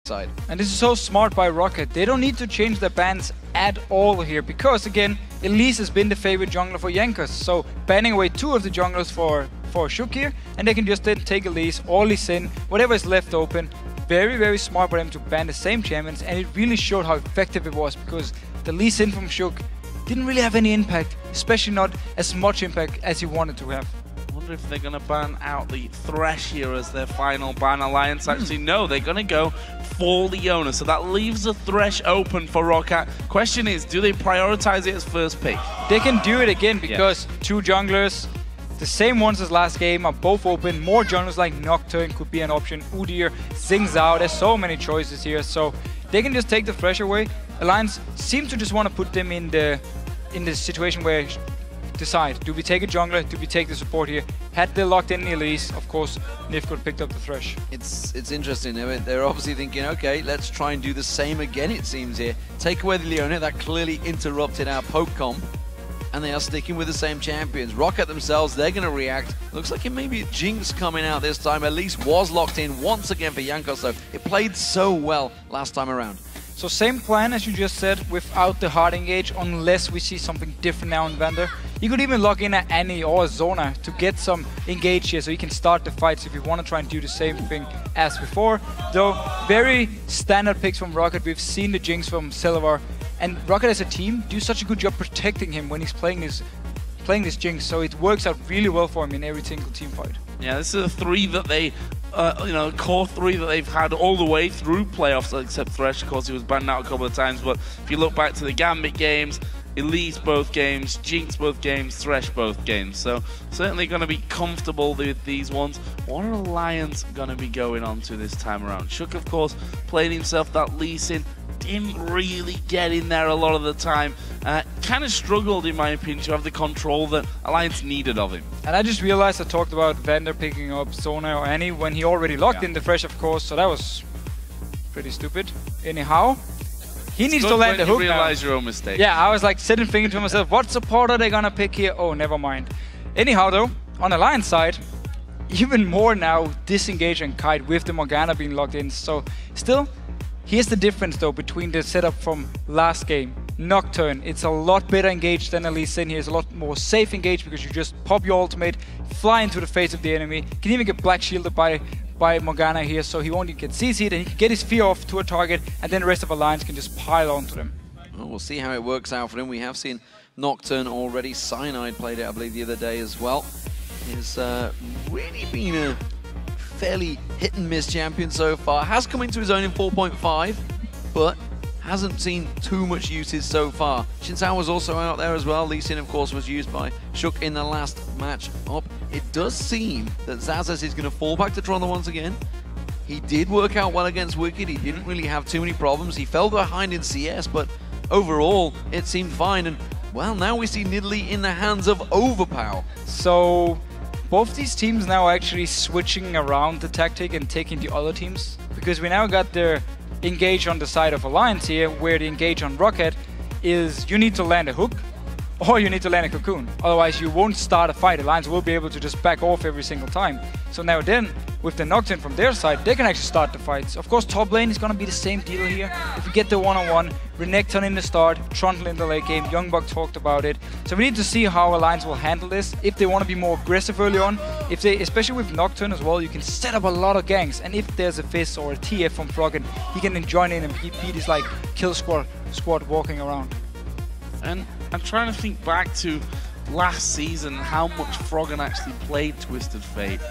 side. And this is so smart by ROCCAT. They don't need to change their bans at all here because, again, Elise has been the favorite jungler for Jankos. So banning away 2 of the junglers for Shook here, and they can just then take Elise or Lee Sin, whatever is left open. Very, very smart for them to ban the same champions, and it really showed how effective it was because the Lee Sin from Shook didn't really have any impact, especially not as much impact as he wanted to have. I wonder if they're going to ban out the Thresh here as their final ban. Alliance actually, no, they're going to go for Leona. So that leaves the Thresh open for ROCCAT. Question is, do they prioritize it as first pick? They can do it again because 2 junglers, the same ones as last game, are both open. More junglers like Nocturne could be an option. Udyr, Xing Zhao, there's so many choices here. So they can just take the Thresh away. Alliance seems to just want to put them in the situation where decide, do we take a jungler, do we take the support here? Had they locked in Elise, of course, Nif could have picked up the Thresh. It's interesting. They're obviously thinking, okay, let's try and do the same again, it seems here. Take away the Leona, that clearly interrupted our poke comp. And they are sticking with the same champions. ROCCAT themselves, they're going to react. Looks like it may be Jinx coming out this time. Elise was locked in once again for Jankos, though. It played so well last time around. So same plan as you just said, without the hard engage, unless we see something different now in Vander. You could even lock in at Annie or Zona to get some engage here so you can start the fights if you want to try and do the same thing as before. Though, very standard picks from ROCCAT. We've seen the Jinx from Silver. And ROCCAT as a team do such a good job protecting him when he's playing this Jinx, so it works out really well for him in every single team fight. Yeah, this is a 3 that they, core 3 that they've had all the way through playoffs, except Thresh, of course, he was banned out a couple of times. But if you look back to the Gambit games, Elise both games, Jinx both games, Thresh both games. So certainly going to be comfortable with these ones. What are Alliance going to be going on to this time around? Shook, of course, played himself that Lee Sin. Didn't really get in there a lot of the time. Kind of struggled, in my opinion, to have the control that Alliance needed of him. And I just realized I talked about Vander picking up Zona or Annie when he already locked in the Thresh, of course, so that was pretty stupid. Anyhow, he needs to land the hook now. You realize your own mistake. Yeah, I was like sitting thinking to myself, what support are they gonna pick here? Oh, never mind. Anyhow, though, on Alliance side, even more now disengage and kite with the Morgana being locked in. So still, here's the difference though between the setup from last game. Nocturne, it's a lot better engaged than Elise Sin here. It's a lot more safe engaged because you just pop your ultimate, fly into the face of the enemy. Can even get black shielded by Morgana here, so he won't get CC'd and he can get his fear off to a target, and then the rest of Alliance can just pile onto them. Well, we'll see how it works out for him. We have seen Nocturne already. Cyanide played it, I believe, the other day as well. He's really been a fairly hit and miss champion so far. Has come into his own in 4.5, but hasn't seen too much usage so far. Xin Zhao was also out there as well. Lee Sin, of course, was used by Shook in the last match up. It does seem that Zazas is going to fall back to Toronto once again. He did work out well against Wicked. He didn't really have too many problems. He fell behind in CS, but overall, it seemed fine. And, well, now we see Nidalee in the hands of Overpower. So both these teams now are actually switching around the tactic and taking the other teams, because we now got their engage on the side of Alliance here, where the engage on ROCCAT is you need to land a hook or you need to land a cocoon. Otherwise you won't start a fight. Alliance will be able to just back off every single time. So now then, with the Nocturne from their side, they can actually start the fights. Of course, top lane is going to be the same deal here. If we get the one-on-one, Renekton in the start, Trundle in the late game, Youngbuck talked about it. So we need to see how Alliance will handle this. If they want to be more aggressive early on, if they, especially with Nocturne as well, you can set up a lot of ganks. And if there's a Fizz or a TF from Froggen, he can then join in and beat his like kill squad walking around. And I'm trying to think back to last season, how much Froggen actually played Twisted Fate.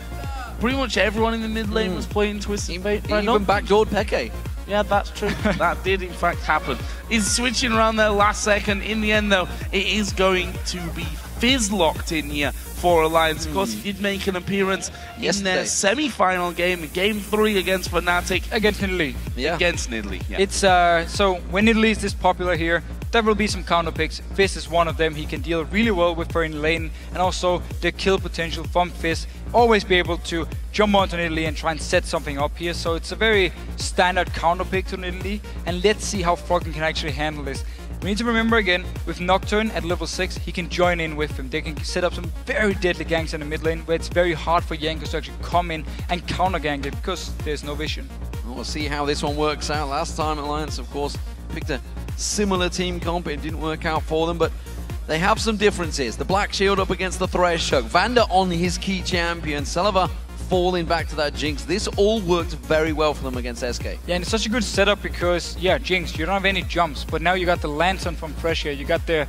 Pretty much everyone in the mid lane was playing Twisted Fate. Even backdoored Peke. Yeah, that's true. That did in fact happen. He's switching around there last second. In the end though, it is going to be Fizz locked in here for Alliance. Of course, he did make an appearance in their semi-final game, Game 3 against Fnatic. Against Nidalee. Yeah. Against Nidalee, yeah. It's, so when Nidalee is this popular here, there will be some counter picks. Fizz is one of them. He can deal really well with her in lane, and also the kill potential from Fizz. Always be able to jump onto Nidalee and try and set something up here. So it's a very standard counter pick to Nidalee, and let's see how Froggen can actually handle this. We need to remember again, with Nocturne at level 6, he can join in with him. They can set up some very deadly ganks in the mid lane, where it's very hard for Jankos to actually come in and counter gank it because there's no vision. Well, we'll see how this one works out. Last time Alliance, of course, picked a similar team comp. It didn't work out for them, but they have some differences. The Black Shield up against the Thresh Hug. Vander on his key champion. Celiva falling back to that Jinx. This all worked very well for them against SK. Yeah, and it's such a good setup because, yeah, Jinx, you don't have any jumps, but now you got the Lantern from Thresh here. You got the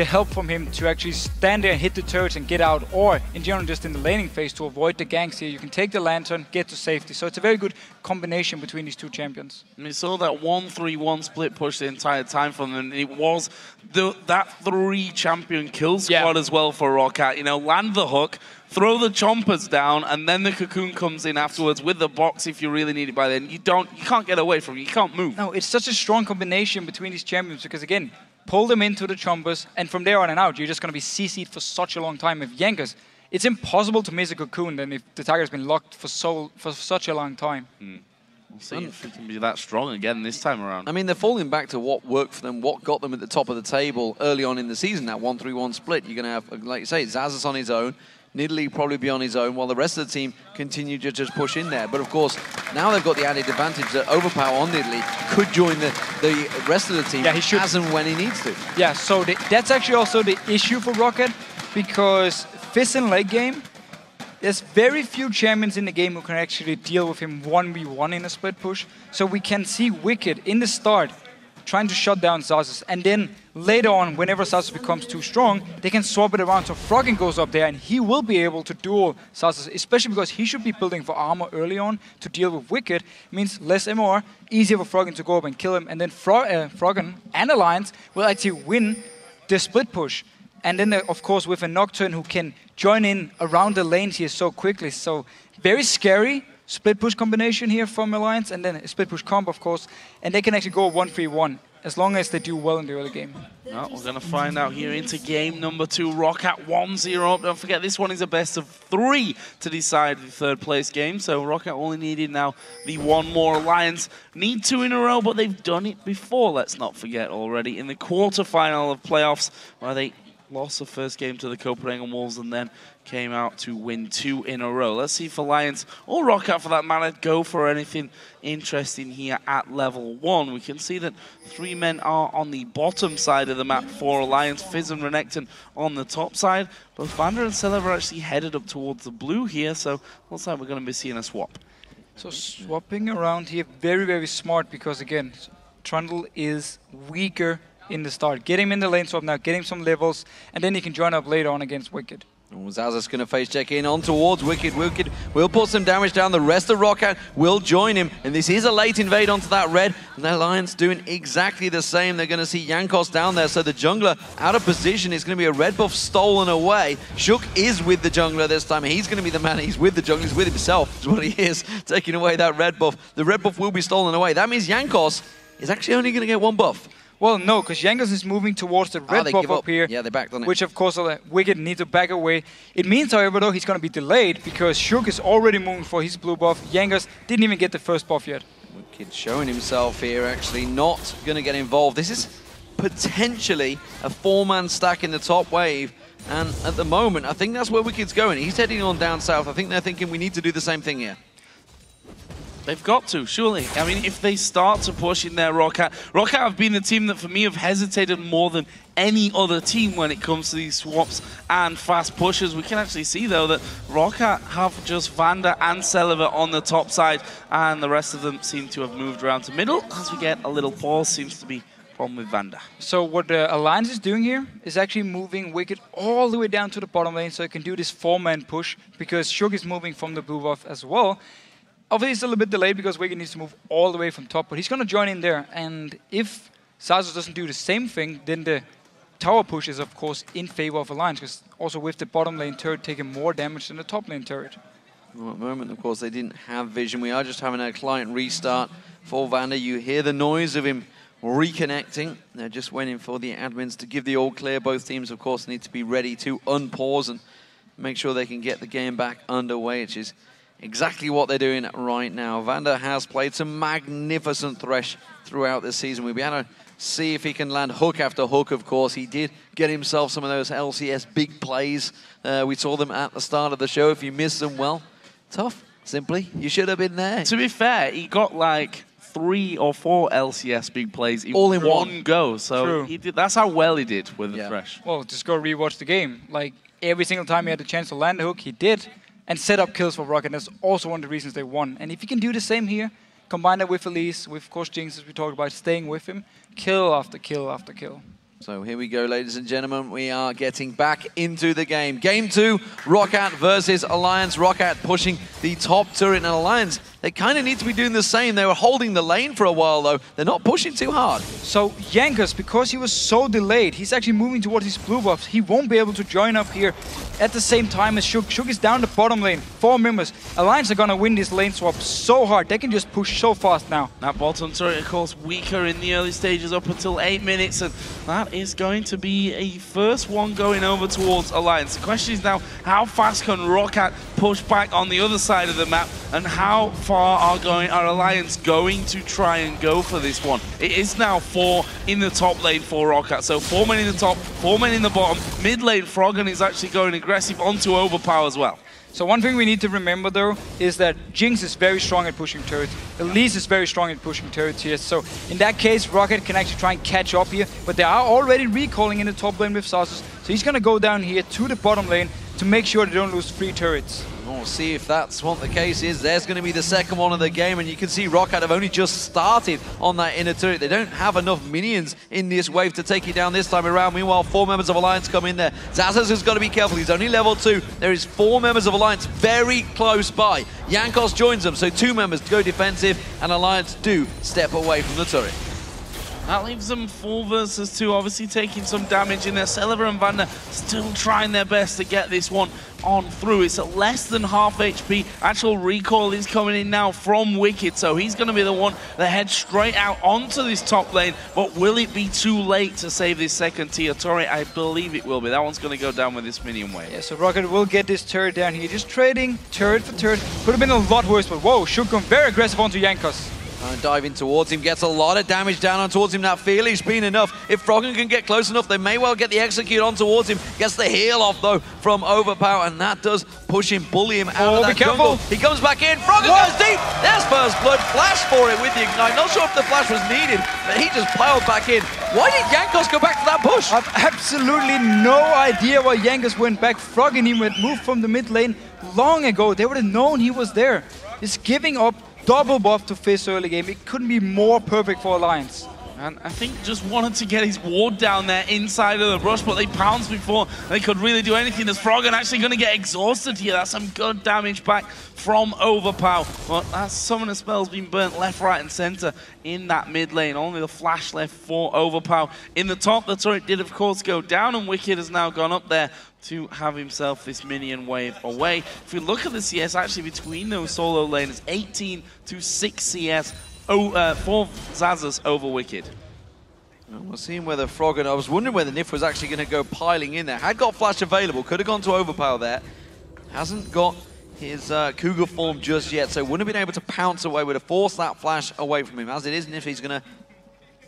help from him to actually stand there and hit the turrets and get out, or in general just in the laning phase to avoid the ganks here. You can take the Lantern, get to safety. So it's a very good combination between these two champions. And we saw that 1-3-1 split push the entire time from them, and it was that 3 champion kill squad as well for ROCCAT. You know, land the hook, throw the chompers down, and then the cocoon comes in afterwards with the box if you really need it by then. You can't get away from it, you can't move. No, it's such a strong combination between these champions because, again, pull them into the chompers, and from there on and out, you're just going to be CC'd for such a long time. If Jankos, it's impossible to miss a cocoon then if the Tiger's been locked for such a long time. We'll see if it can be that strong again this time around. I mean, they're falling back to what worked for them, what got them at the top of the table early on in the season, that 1-3-1 split. You're going to have, like you say, Xaxus on his own, Nidalee probably be on his own, while the rest of the team continue to just push in there. But of course, now they've got the added advantage that Overpower on Nidalee could join the rest of the team as and when he needs to. Yeah, so that's actually also the issue for ROCCAT, because Fizz in late game, there's very few champions in the game who can actually deal with him 1v1 in a split push. So we can see Wicked in the start trying to shut down Xaxus, and then later on, whenever Xaxus becomes too strong, they can swap it around. So Froggen goes up there, and he will be able to duel Xaxus, especially because he should be building for armor early on to deal with Wicked. It means less MR, easier for Froggen to go up and kill him, and then Froggen and Alliance will actually win the split push. And then, of course, with a Nocturne who can join in around the lanes here so quickly. So very scary split push combination here from Alliance, and then a split push comp, of course. And they can actually go 1-3-1 as long as they do well in the early game. Well, we're going to find out here into game number 2. ROCCAT 1-0 up. Don't forget, this one is a best of 3 to decide the third place game. So ROCCAT only needed now the 1 more. Alliance need 2 in a row, but they've done it before, let's not forget already, in the quarterfinal of playoffs, where they lost the first game to the Copenhagen Wolves and then came out to win 2 in a row. Let's see if Alliance, or ROCCAT for that matter, go for anything interesting here at level 1. We can see that 3 men are on the bottom side of the map for Alliance, Fizz and Renekton on the top side. Both Vander and Celiva are actually headed up towards the blue here, so looks like we're going to be seeing a swap. So swapping around here, very, very smart, because again, Trundle is weaker in the start. Get him in the lane swap now, get him some levels, and then he can join up later on against Wicked. Xaxus going to face check in on towards Wicked. Wicked will put some damage down. The rest of ROCCAT will join him. And this is a late invade onto that red. And the Alliance doing exactly the same. They're going to see Jankos down there. So the jungler out of position. It's going to be a red buff stolen away. Shook is with the jungler this time. He's going to be the man. He's with the jungler. He's with himself. Is what he is. Taking away that red buff. The red buff will be stolen away. That means Jankos is actually only going to get 1 buff. Well, no, because Jankos is moving towards the red buff up here. Yeah, they backed on it. Which, of course, Wicked needs to back away. It means, however, though, he's going to be delayed because Shook is already moving for his blue buff. Jankos didn't even get the first buff yet. Wicked showing himself here, actually not going to get involved. This is potentially a 4-man stack in the top wave. And at the moment, I think that's where Wicked's going. He's heading on down south. I think they're thinking we need to do the same thing here. They've got to, surely. I mean, if they start to push in their ROCCAT have been the team that, for me, have hesitated more than any other team when it comes to these swaps and fast pushes. We can actually see, though, that ROCCAT have just Vander and Celiva on the top side, and the rest of them seem to have moved around to middle. As we get a little pause, seems to be a problem with Vander. So what the Alliance is doing here is actually moving Wicked all the way down to the bottom lane so it can do this 4-man push, because Shook is moving from the blue buff as well. Obviously, it's a little bit delayed because Wicked needs to move all the way from top, but he's going to join in there. And if Xaxus doesn't do the same thing, then the tower push is, of course, in favor of Alliance, because also with the bottom lane turret taking more damage than the top lane turret. Well, at the moment, of course, they didn't have vision. We are just having a client restart for Vander. You hear the noise of him reconnecting. They're just waiting for the admins to give the all clear. Both teams, of course, need to be ready to unpause and make sure they can get the game back underway, which is exactly what they're doing right now. Vander has played some magnificent Thresh throughout this season. We'll be able to see if he can land hook after hook, of course. He did get himself some of those LCS big plays. We saw them at the start of the show. If you missed them, well, tough Simply, you should have been there. To be fair, he got like 3 or 4 LCS big plays all in one go. So he did. That's how well he did with the Thresh. Well, just go rewatch the game. Like every single time he had the chance to land the hook, he did, and set up kills for ROCCAT. That's also one of the reasons they won. And if you can do the same here, combine that with Elise, with of course Jinx, as we talked about, staying with him, kill after kill after kill. So here we go, ladies and gentlemen. We are getting back into the game. Game 2, ROCCAT versus Alliance. ROCCAT pushing the top turret, and Alliance, they kind of need to be doing the same. They were holding the lane for a while, though. They're not pushing too hard. So Jankos, because he was so delayed, he's actually moving towards his blue buffs. He won't be able to join up here at the same time as Shook. Shook is down the bottom lane. 4 members. Alliance are going to win this lane swap so hard. They can just push so fast now. That bottom turret, of course, weaker in the early stages up until 8 minutes, and that is going to be a first one going over towards Alliance. The question is now, how fast can ROCCAT push back on the other side of the map, and how far are Alliance going to try and go for this one? It is now 4 in the top lane for ROCCAT, so 4 men in the top, 4 men in the bottom. Mid lane, Froggen is actually going aggressive onto Overpower as well. So one thing we need to remember, though, is that Jinx is very strong at pushing turrets. Elise is very strong at pushing turrets here. So in that case, ROCCAT can actually try and catch up here. But they are already recalling in the top lane with Sauces. So he's going to go down here to the bottom lane to make sure they don't lose 3 turrets. We'll see if that's what the case is. There's going to be the second one of the game, and you can see ROCCAT have only just started on that inner turret. They don't have enough minions in this wave to take you down this time around. Meanwhile, 4 members of Alliance come in there. Xaxus has got to be careful. He's only level 2. There is 4 members of Alliance very close by. Jankos joins them, so 2 members go defensive, and Alliance do step away from the turret. That leaves them 4 versus 2, obviously taking some damage in there. Celiver and Vander still trying their best to get this one on through. It's at less than half HP. Actual recall is coming in now from Wicked, so he's going to be the one that heads straight out onto this top lane. But will it be too late to save this second tier turret? I believe it will be. That one's going to go down with this minion wave. Yeah, so ROCCAT will get this turret down here. Just trading turret for turret. Could have been a lot worse, but whoa, Shook gone very aggressive onto Jankos. Diving towards him, gets a lot of damage down on towards him. That feeling's been enough. If Froggen can get close enough, they may well get the execute on towards him. Gets the heal off, though, from Overpower, and that does push him, bully him out of that jungle. He comes back in. Froggen goes deep. There's first blood. Flash for it with the ignite. Not sure if the flash was needed, but he just piled back in. Why did Jankos go back to that push? I've absolutely no idea why Jankos went back. Froggen, he went moved from the mid lane long ago. They would have known he was there. He's giving up. Double buff to Fizz early game. It couldn't be more perfect for Alliance. And I think just wanted to get his ward down there inside of the brush, but they pounced before they could really do anything. As Froggen actually going to get exhausted here. That's some good damage back from Overpower. But that summoner spell's been burnt left, right, and center in that mid lane. Only the flash left for Overpower. In the top, the turret did, of course, go down, and Wicked has now gone up there to have himself this minion wave away. If we look at the CS, actually, between those solo laners, 18 to 6 CS for Xaxus over Wicked. We're seeing whether Froggen, I was wondering whether Nif was actually going to go piling in there. Had got flash available, could have gone to Overpower there. Hasn't got his Cougar form just yet, so wouldn't have been able to pounce away, would have forced that flash away from him. As it is, Nif is going to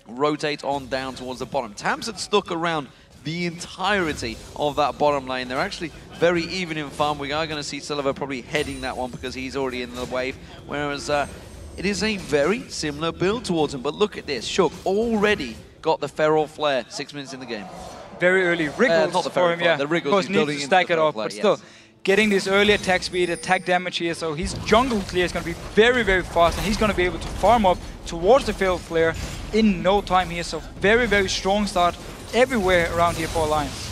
rotate on down towards the bottom. Tams had stuck around the entirety of that bottom lane. They're actually very even in farm. We are going to see Celiver probably heading that one because he's already in the wave, whereas it is a very similar build towards him. But look at this, Shook already got the Feral Flare 6 minutes in the game. Very early Wriggles not the for him, yeah. The Wriggles, of course, needs to stack it up, but still, getting this early attack speed, attack damage here, so his jungle clear is going to be very, very fast, and he's going to be able to farm up towards the Feral Flare in no time here, so very, very strong start everywhere around here for Alliance.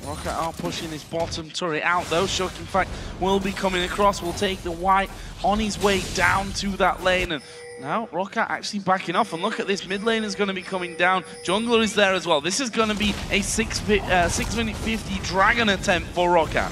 ROCCAT are pushing this bottom turret out though. Shook, in fact, will be coming across, will take the white on his way down to that lane, and now ROCCAT actually backing off, and look at this, mid lane is going to be coming down. Jungler is there as well. This is going to be a 6 minute 50 dragon attempt for ROCCAT.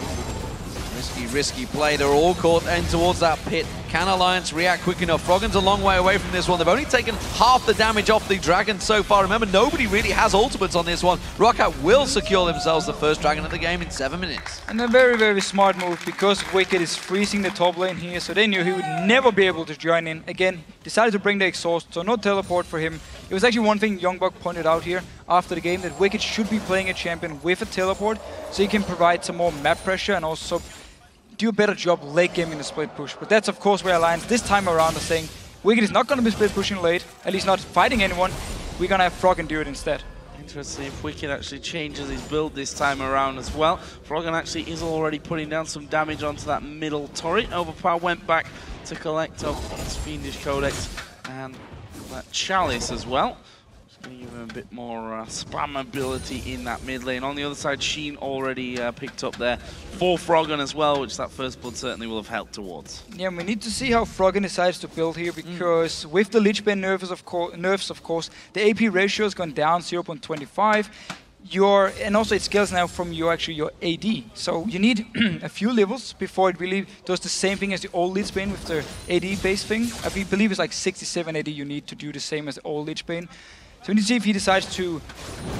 Risky play. They're all caught in towards that pit. Can Alliance react quick enough? Froggen's a long way away from this one. They've only taken half the damage off the dragon so far. Remember, nobody really has ultimates on this one. ROCCAT will secure themselves the first dragon of the game in 7 minutes. And a very, very smart move because Wicked is freezing the top lane here, so they knew he would never be able to join in. Again, decided to bring the exhaust, so no teleport for him. It was actually one thing Youngbuck pointed out here after the game, that Wicked should be playing a champion with a teleport, so he can provide some more map pressure and also do a better job late game in the split push. But that's of course where Alliance this time around are saying, Wicked is not going to be split pushing late, at least not fighting anyone. We're going to have Froggen do it instead. Interesting if Wicked actually changes his build this time around as well. Froggen actually is already putting down some damage onto that middle turret. Overpower went back to collect up his Fiendish Codex and that Chalice as well. Going to give him a bit more spam ability in that mid lane. On the other side, Sheen already picked up there for Froggen as well, which that first blood certainly will have helped towards. Yeah, we need to see how Froggen decides to build here, because with the Lich Bane nerfs, of course, the AP ratio has gone down 0.25. And also it scales now from your AD. So you need a few levels before it really does the same thing as the old Lich Bane with the AD base thing. I believe it's like 67 AD you need to do the same as the old Lich Bane. So we need to see if he decides to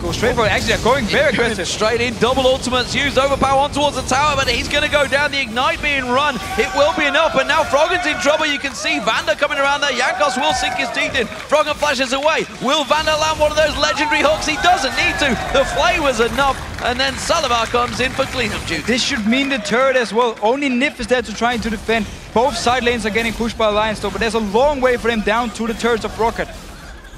go straight for it. Actually, they're going very aggressive. Straight in, double ultimates used, overpower on towards the tower, but he's going to go down. The Ignite being run. It will be enough, but now Froggen's in trouble. You can see Vander coming around there. Jankos will sink his teeth in. Froggen flashes away. Will Vander land one of those legendary hooks? He doesn't need to. The flay was enough, and then Salivar comes in for cleanup duty. This should mean the turret as well. Only Nif is there to try to defend. Both side lanes are getting pushed by Alliance though, but there's a long way for them down to the turrets of ROCCAT.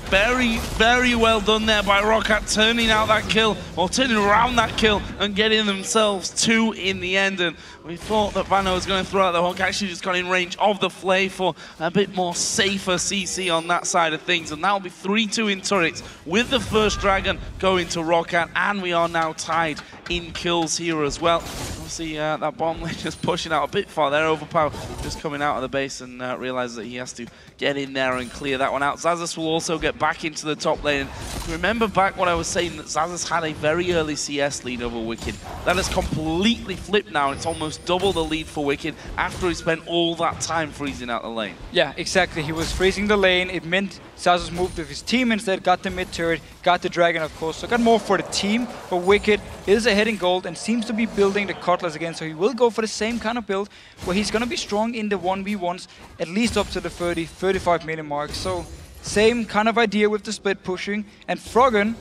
Very, very well done there by ROCCAT, turning out that kill, or turning around that kill, and getting themselves 2 in the end. And we thought that Vano was going to throw out the hook, actually just got in range of the flay for a bit more safer CC on that side of things. And that'll be 3-2 in turrets, with the first dragon going to ROCCAT, and we are now tied in kills here as well. Obviously, that bomb lane just pushing out a bit far there. Overpower just coming out of the base and realizes that he has to get in there and clear that one out. Xaxus will also get back into the top lane. And remember back what I was saying, that Xaxus had a very early CS lead over Wicked. That has completely flipped now. It's almost double the lead for Wicked after he spent all that time freezing out the lane. Yeah, exactly. He was freezing the lane. It meant Xaxus moved with his team instead, got the mid turret, got the dragon of course, so got more for the team. But Wicked is ahead in gold and seems to be building the Cutlass again, so he will go for the same kind of build where he's going to be strong in the 1v1s, at least up to the 30-35 minute mark. So same kind of idea with the split pushing. And Froggen,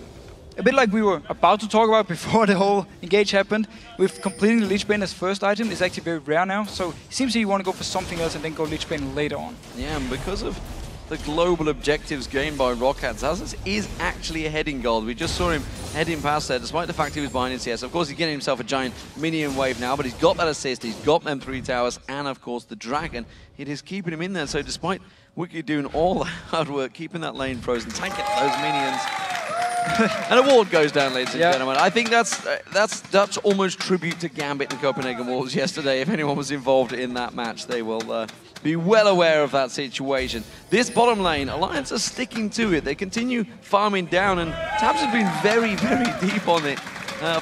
a bit like we were about to talk about before the whole engage happened, with completing the Lich Bane as first item is actually very rare now, so it seems that you want to go for something else and then go Lich Bane later on. Yeah, and because of the global objectives gained by ROCCAT, Xaxus is actually ahead in gold. We just saw him heading past there, despite the fact he was behind in CS. Of course, he's getting himself a giant minion wave now, but he's got that assist, he's got them 3 towers, and of course the dragon. It is keeping him in there, so despite Wicked doing all the hard work, keeping that lane frozen, tanking those minions, and a ward goes down, ladies and gentlemen. I think that's almost tribute to Gambit and Copenhagen Wolves yesterday. If anyone was involved in that match, they will be well aware of that situation. This bottom lane, Alliance are sticking to it. They continue farming down, and Tabs has been very, very deep on it,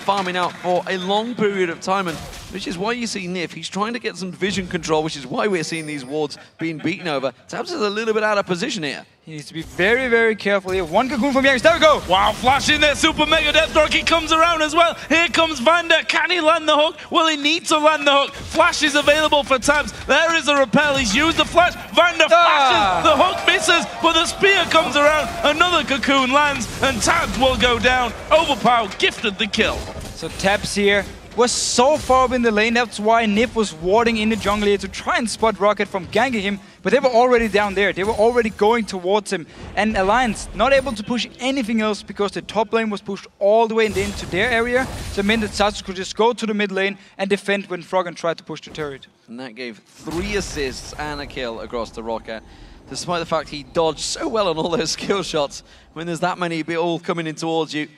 farming out for a long period of time, and which is why you see Nif. He's trying to get some vision control, which is why we're seeing these wards being beaten over. Tabs is a little bit out of position here. He needs to be very, very careful here. One cocoon from Yanks. There we go. Wow, flash in there. Super Mega Death Rock. He comes around as well. Here comes Vander. Can he land the hook? Will he need to land the hook? Flash is available for Tabs. There is a repel. He's used the flash. Vander flashes. The hook misses, but the spear comes around. Another cocoon lands, and Tabs will go down. Overpower gifted the kill. So Tabs here was so far up in the lane. That's why Nif was warding in the jungle here to try and spot ROCCAT from ganking him. But they were already down there. They were already going towards him. And Alliance not able to push anything else because the top lane was pushed all the way into their area. So it meant that Xaxus could just go to the mid lane and defend when Froggen tried to push the turret. And that gave 3 assists and a kill across the ROCCAT, despite the fact he dodged so well on all those skill shots. When there's that many all coming in towards you,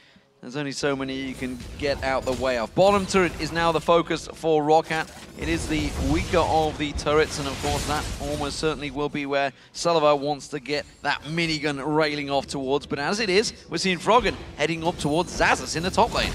there's only so many you can get out the way of. Bottom turret is now the focus for ROCCAT. It is the weaker of the turrets, and of course that almost certainly will be where Salivar wants to get that minigun railing off towards. But as it is, we're seeing Froggen heading up towards Xaxus in the top lane.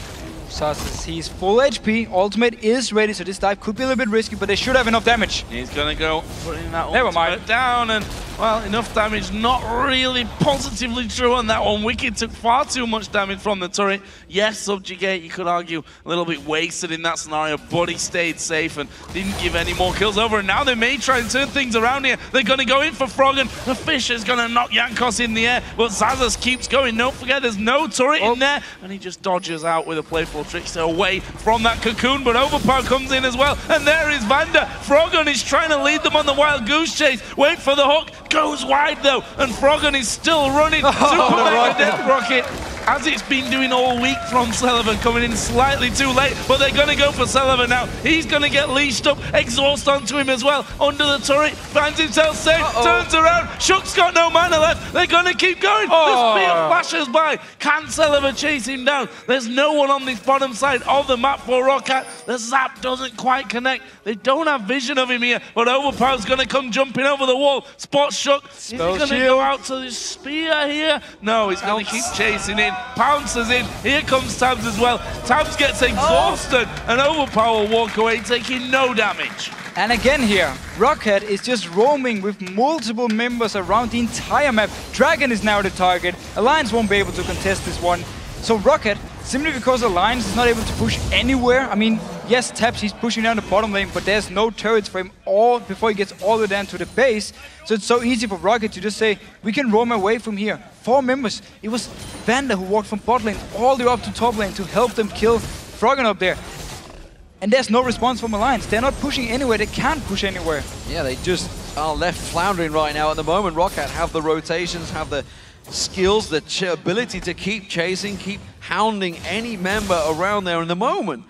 Xaxus, he's full HP, ultimate is ready, so this dive could be a little bit risky, but they should have enough damage. He's gonna go putting that ultimate down, and well, enough damage, not really positively true on that one. Wicked took far too much damage from the turret. Yes, Subjugate, you could argue, a little bit wasted in that scenario, but he stayed safe and didn't give any more kills over. And now they may try and turn things around here. They're gonna go in for Froggen. The fish is gonna knock Jankos in the air, but Xaxus keeps going. Don't forget, there's no turret in there, and he just dodges out with a play for careful. Trickster away from that cocoon, but Overpower comes in as well. And there is Vander. Froggen is trying to lead them on the wild goose chase. Wait for the hook. Goes wide though. And Froggen is still running. Super Mega Death Rocket, as it's been doing all week from Sullivan, coming in slightly too late, but they're going to go for Sullivan now. He's going to get leashed up, exhaust onto him as well, under the turret, finds himself safe, turns around, Shook's got no mana left, they're going to keep going, the spear flashes by, can Sullivan chase him down? There's no one on this bottom side of the map for ROCCAT, the zap doesn't quite connect, they don't have vision of him here, but Overpower's going to come jumping over the wall, spots Shook, is he going to go out to the spear here? No, he's going to keep chasing in. Pounces in, here comes Tabs as well. Tabs gets exhausted and Overpower walk away taking no damage. And again here, ROCCAT is just roaming with multiple members around the entire map. Dragon is now the target, Alliance won't be able to contest this one. So ROCCAT, simply because Alliance is not able to push anywhere, I mean, yes, Tabs, he's pushing down the bottom lane, but there's no turrets for him all before he gets all the way down to the base. So it's so easy for ROCCAT to just say, we can roam away from here. 4 members. It was Vander who walked from bot lane all the way up to top lane to help them kill Froggen up there. And there's no response from Alliance. They're not pushing anywhere. They can't push anywhere. Yeah, they just are left floundering right now at the moment. ROCCAT have the rotations, have the skills, the ability to keep chasing, keep hounding any member around there. And the moment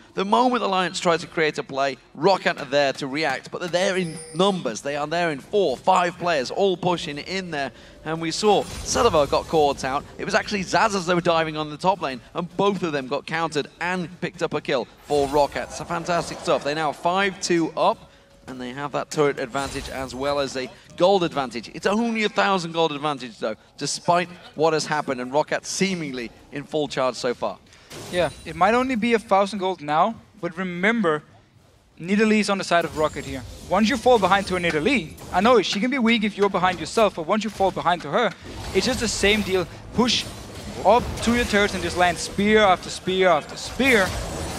Alliance tries to create a play, ROCCAT are there to react, but they're there in numbers. They are there in 4, 5 players, all pushing in there. And we saw Sullivan got caught out. It was actually Zaz as they were diving on the top lane, and both of them got countered and picked up a kill for ROCCAT. So fantastic stuff. They now 5-2 up, and they have that turret advantage as well as a gold advantage. It's only 1,000 gold advantage though, despite what has happened, and ROCCAT seemingly in full charge so far. Yeah, it might only be 1,000 gold now, but remember, Nidalee is on the side of ROCCAT here. Once you fall behind to a Nidalee, I know she can be weak if you're behind yourself, but once you fall behind to her, it's just the same deal. Push up to your turrets and just land spear after spear after spear.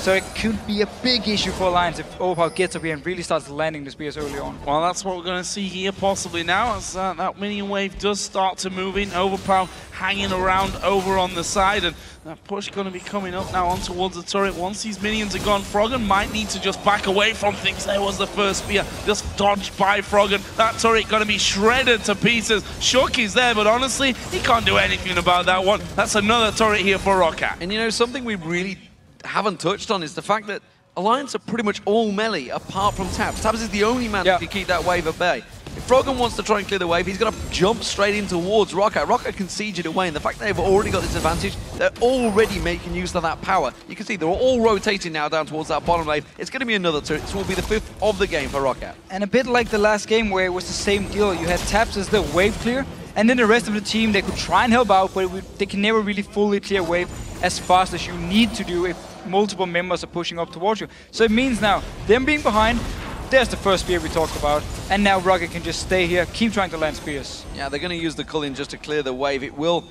So it could be a big issue for Alliance if Overpower gets up here and really starts landing the spears early on. Well, that's what we're going to see here possibly now as that minion wave does start to move in. Overpower hanging around over on the side, and that push going to be coming up now on towards the turret. Once these minions are gone, Froggen might need to just back away from things. There was the first spear, just dodged by Froggen. That turret going to be shredded to pieces. Shook is there, but honestly, he can't do anything about that one. That's another turret here for ROCCAT. And you know, something we really haven't touched on is the fact that Alliance are pretty much all melee apart from Tabs. Tabs is the only man who can keep that wave at bay. If Froggen wants to try and clear the wave, he's going to jump straight in towards ROCCAT. ROCCAT can siege it away, and the fact that they've already got this advantage, they're already making use of that power. You can see they're all rotating now down towards that bottom lane. It's going to be another turret. This will be the 5th of the game for ROCCAT. And a bit like the last game where it was the same deal. You had Tabs as the wave clear, and then the rest of the team, they could try and help out, but they can never really fully clear wave as fast as you need to do if multiple members are pushing up towards you. So it means now, them being behind, there's the first spear we talked about, and now ROCCAT can just stay here, keep trying to land spears. Yeah, they're going to use the Cullion just to clear the wave. It will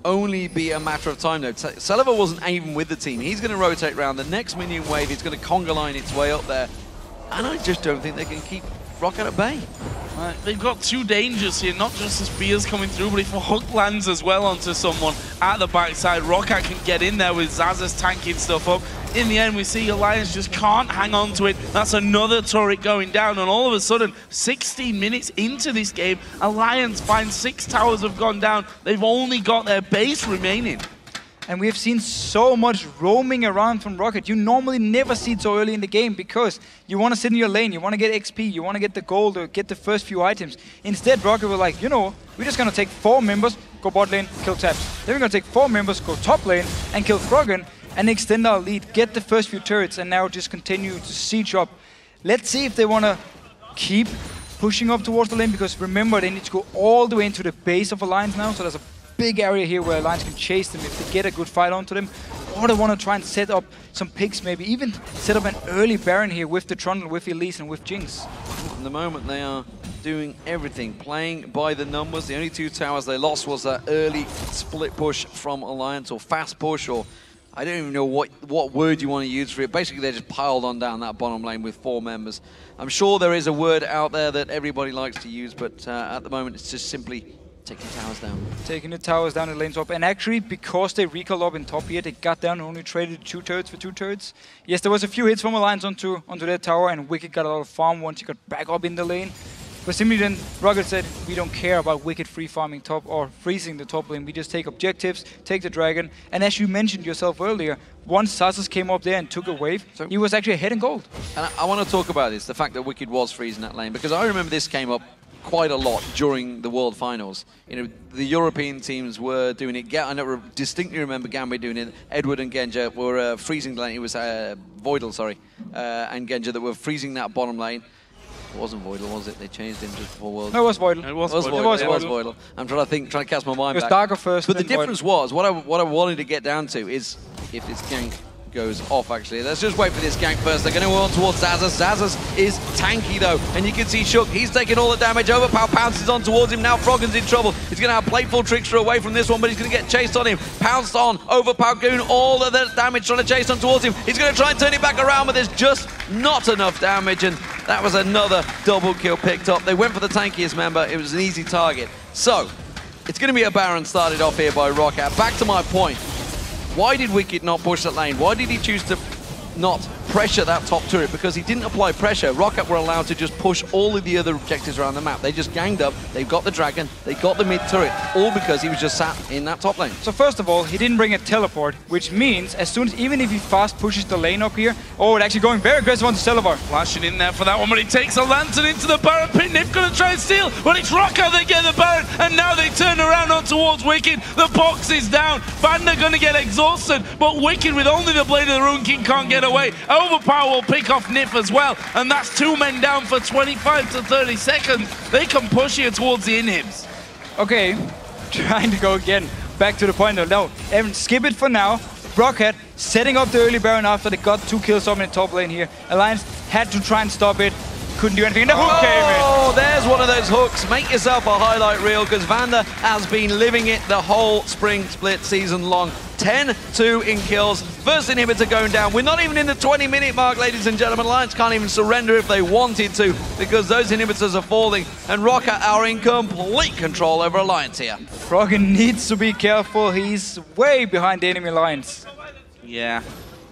only be a matter of time though. Sullivan wasn't even with the team. He's going to rotate around. The next minion wave is going to conga line its way up there, and I just don't think they can keep ROCCAT at bay. They've got 2 dangers here, not just the spears coming through, but if a hook lands as well onto someone at the backside, ROCCAT can get in there with Zazas tanking stuff up. In the end, we see Alliance just can't hang on to it. That's another turret going down, and all of a sudden, 16 minutes into this game, Alliance finds 6 towers have gone down. They've only got their base remaining. And we've seen so much roaming around from ROCCAT. You normally never see it so early in the game because you want to sit in your lane, you want to get XP, you want to get the gold or get the first few items. Instead, ROCCAT were like, you know, we're just going to take 4 members, go bot lane, kill Tabs. Then we're going to take 4 members, go top lane and kill Froggen and extend our lead, get the first few turrets and now just continue to siege up. Let's see if they want to keep pushing up towards the lane because remember, they need to go all the way into the base of Alliance now, so there's a big area here where Alliance can chase them if they get a good fight onto them, or they want to try and set up some picks, maybe even set up an early Baron here with the Trundle, with Elise and with Jinx. At the moment they are doing everything, playing by the numbers. The only 2 towers they lost was that early split push from Alliance, or fast push, or I don't even know what word you want to use for it. Basically they just piled on down that bottom lane with 4 members. I'm sure there is a word out there that everybody likes to use, but at the moment it's just simply Taking towers down. Taking the towers down the lane swap. And actually, because they recall up in top here, they got down and only traded 2 turrets for 2 turrets. Yes, there was a few hits from Alliance onto that tower, and Wicked got a lot of farm once he got back up in the lane. But simply then, ROCCAT said, we don't care about Wicked free farming top or freezing the top lane. We just take objectives, take the dragon. And as you mentioned yourself earlier, once Xaxus came up there and took a wave, he was actually ahead in gold. And I want to talk about this, the fact that Wicked was freezing that lane, because I remember this came up quite a lot during the World Finals. You know, the European teams were doing it. I distinctly remember Gambit doing it. Edward and Genja were freezing the lane. It was Voidal, sorry, and Genja that were freezing that bottom lane. It wasn't Voidal, was it? They changed him just before World. No, it was Voidal. It was Voidal. I'm trying to cast my mind back. It was Darker first. But the difference was, what I wanted to get down to is if this gank goes off, actually. Let's just wait for this gank first. They're going to go on towards Xaxus. Xaxus is tanky, though. And you can see Shook. He's taking all the damage. Overpower pounces on towards him. Now Froggen's in trouble. He's going to have Playful Trickster away from this one, but he's going to get chased on him. Pounced on. Overpower Goon. All of the damage trying to chase on towards him. He's going to try and turn it back around, but there's just not enough damage. And that was another double kill picked up. They went for the tankiest member. It was an easy target. So, it's going to be a Baron started off here by ROCCAT. Back to my point. Why did Wicked not push that lane? Why did he choose to not pressure that top turret? Because he didn't apply pressure. ROCCAT were allowed to just push all of the other objectives around the map. They just ganged up, they've got the dragon, they got the mid turret, all because he was just sat in that top lane. So first of all, he didn't bring a teleport, which means as soon as, even if he fast pushes the lane up here, it's actually going very aggressive onto Celebar. Flashing in there for that one, but he takes a lantern into the Baron pit. Nip gonna try and steal, but it's ROCCAT that get the Baron, and now they turn around on towards Wicked. The box is down. Vanda gonna get exhausted, but Wicked with only the Blade of the Rune King can't get away. Overpower will pick off Nip as well, and that's 2 men down for 25 to 30 seconds. They can push here towards the inhibs. Okay, trying to go again. Back to the point though. No, Evan, skip it for now. ROCCAT setting up the early Baron after they got 2 kills up in the top lane here. Alliance had to try and stop it. Couldn't do anything. The hook came in. Oh, there's one of those hooks. Make yourself a highlight reel, because Vanda has been living it the whole spring split season long. 10-2 in kills. First inhibitor going down. We're not even in the 20-minute mark, ladies and gentlemen. Alliance can't even surrender if they wanted to, because those inhibitors are falling, and ROCCAT are in complete control over Alliance here. Froggen needs to be careful. He's way behind the enemy lines. Yeah,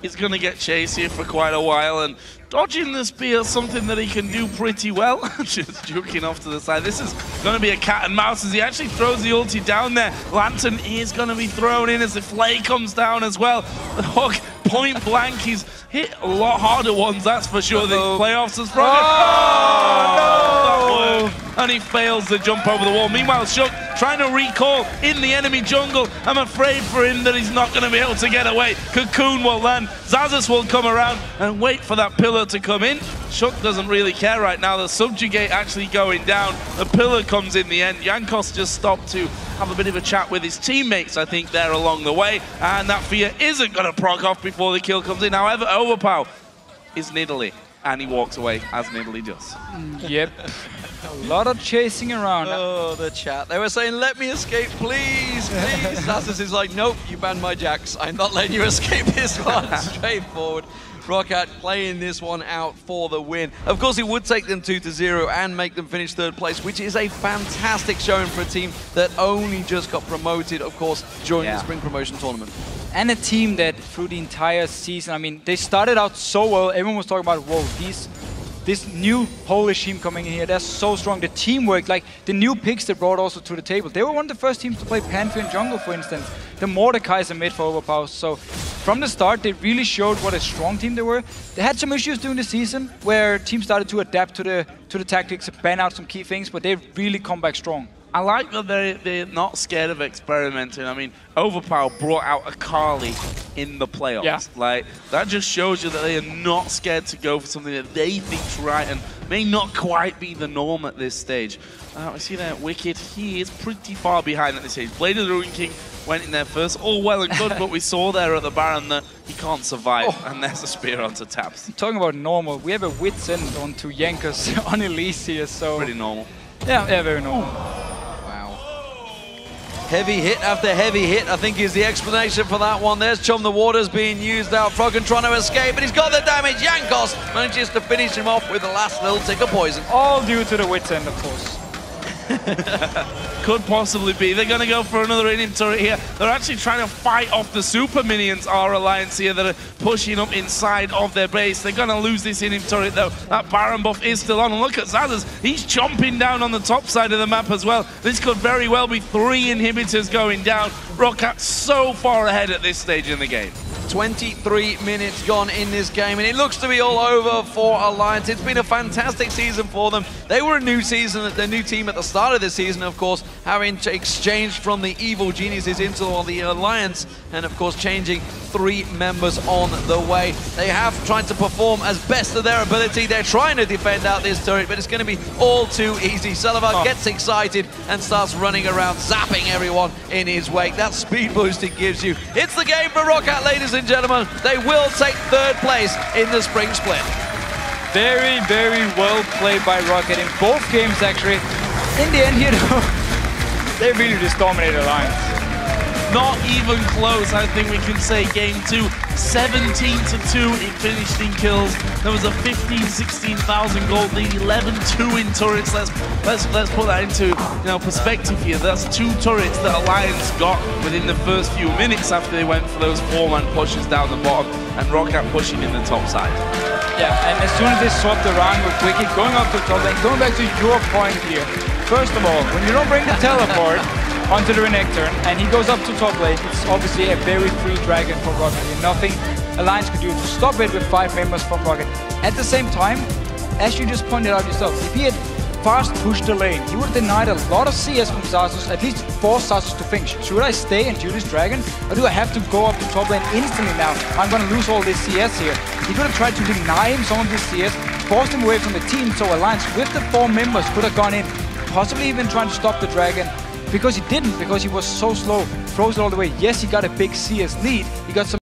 he's going to get chased here for quite a while, and dodging the spear is something that he can do pretty well. Just juking off to the side. This is going to be a cat and mouse as he actually throws the ulti down there. Lantern is going to be thrown in as the Flay comes down as well. The hook, point blank, he's hit a lot harder ones, that's for sure. The playoffs as Froggen. No! And he fails to jump over the wall. Meanwhile, Shook trying to recall in the enemy jungle. I'm afraid for him that he's not going to be able to get away. Cocoon will land. Xaxus will come around and wait for that pillar to come in. Shook doesn't really care right now. The subjugate actually going down. The pillar comes in the end. Jankos just stopped to have a bit of a chat with his teammates, I think, there along the way. And that fear isn't going to proc off before the kill comes in. However, Overpower is Nidalee. And he walks away as Nidalee does. Yep. A lot of chasing around. Oh, the chat. They were saying, let me escape, please, please. Xaxus is like, nope, you banned my Jax. I'm not letting you escape this one. Straightforward. ROCCAT playing this one out for the win. Of course, it would take them 2-0 and make them finish 3rd place, which is a fantastic showing for a team that only just got promoted, of course, during the spring promotion tournament. And a team that through the entire season, I mean, they started out so well. Everyone was talking about, whoa, this new Polish team coming in here, they're so strong. The teamwork, like the new picks they brought also to the table. They were one of the first teams to play Pantheon jungle, for instance. The Mordekaiser mid for Overpower. So from the start, they really showed what a strong team they were. They had some issues during the season where teams started to adapt to the tactics, ban out some key things, but they've really come back strong. I like that they're not scared of experimenting. I mean, Overpower brought out Akali in the playoffs. Yeah. Like, that just shows you that they are not scared to go for something that they think's right and may not quite be the norm at this stage. We see that Wicked, he is pretty far behind at this stage. Blade of the Rune King went in there first, all well and good, but we saw there at the Baron that he can't survive, and there's a spear onto Taps. Talking about normal, we have a Wit's End onto Jankos on Elise here, so... Pretty normal. Yeah, very normal. Heavy hit after heavy hit, I think, is the explanation for that one. There's Chum the Waters being used out. Froggen trying to escape, but he's got the damage. Jankos manages to finish him off with the last little tick of poison. All due to the Wit's End, of course. Could possibly be. They're going to go for another in-him turret here. They're actually trying to fight off the super minions, our alliance here, that are pushing up inside of their base. They're going to lose this in-him turret, though. That Baron buff is still on. And look at Zazas. He's chomping down on the top side of the map as well. This could very well be 3 inhibitors going down. ROCCAT so far ahead at this stage in the game. 23 minutes gone in this game, and it looks to be all over for Alliance. It's been a fantastic season for them. They were a new team at the start of the season, of course, having exchanged from the Evil Geniuses into the Alliance, and of course changing 3 members on the way. They have tried to perform as best of their ability. They're trying to defend out this turret, but it's going to be all too easy. Salavar gets excited and starts running around, zapping everyone in his wake. That speed boost it gives you. It's the game for ROCCAT, ladies and gentlemen. They will take 3rd place in the spring split. Very, very well played by ROCCAT in both games, actually. In the end, you know, they really just dominated Alliance. Not even close, I think we can say. Game 2, 17-2, it finished in kills. There was a 16,000 gold lead, 11-2 in turrets. Let's put that into perspective here. That's 2 turrets that Alliance got within the first few minutes after they went for those 4-man pushes down the bottom, and ROCCAT pushing in the top side. Yeah, and as soon as they swapped around with Wiki, going up to top lane, going back to your point here. First of all, when you don't bring the teleport onto the Renekton, and he goes up to top lane, it's obviously a very free dragon for ROCCAT. Nothing Alliance could do to stop it with 5 members from ROCCAT. At the same time, as you just pointed out yourself, if he had fast pushed the lane, he would have denied a lot of CS from Xaxus, at least forced Xaxus to think, should I stay and do this dragon, or do I have to go up to top lane instantly now? I'm going to lose all this CS here. He could have tried to deny him some of this CS, forced him away from the team, so Alliance with the 4 members could have gone in, possibly even trying to stop the dragon. Because he didn't, because he was so slow, froze it all the way. Yes, he got a big CS lead. He got some